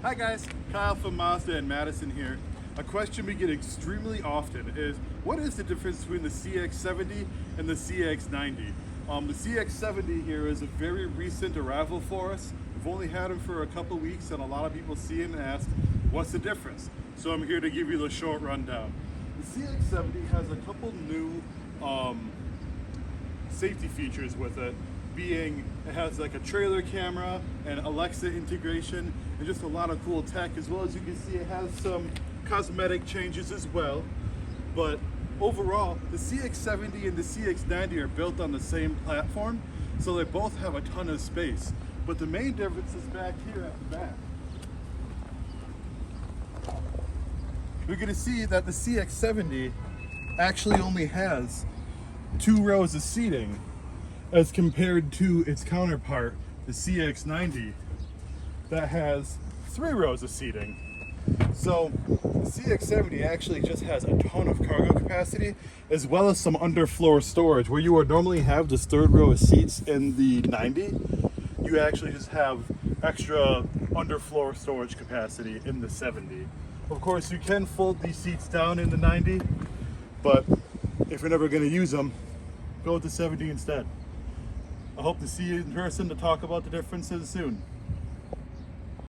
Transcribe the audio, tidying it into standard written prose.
Hi guys, Kyle from Mazda in Madison here. A question we get extremely often is, what is the difference between the CX-70 and the CX-90? The CX-70 here is a very recent arrival for us. We've only had him for a couple weeks and a lot of people see him and ask, what's the difference? So I'm here to give you the short rundown. The CX-70 has a couple new safety features with it, being it has like a trailer camera and Alexa integration and just a lot of cool tech, as well as you can see it has some cosmetic changes as well. But overall, the CX-70 and the CX-90 are built on the same platform, so they both have a ton of space. But the main difference is back here at the back. We're going to see that the CX-70 actually only has 2 rows of seating as compared to its counterpart, the CX-90, that has 3 rows of seating. So the CX-70 actually just has a ton of cargo capacity, as well as some underfloor storage. Where you would normally have this 3rd row of seats in the 90, you actually just have extra underfloor storage capacity in the 70. Of course, you can fold these seats down in the 90, but if you're never going to use them, go with the 70 instead. I hope to see you in person to talk about the differences soon.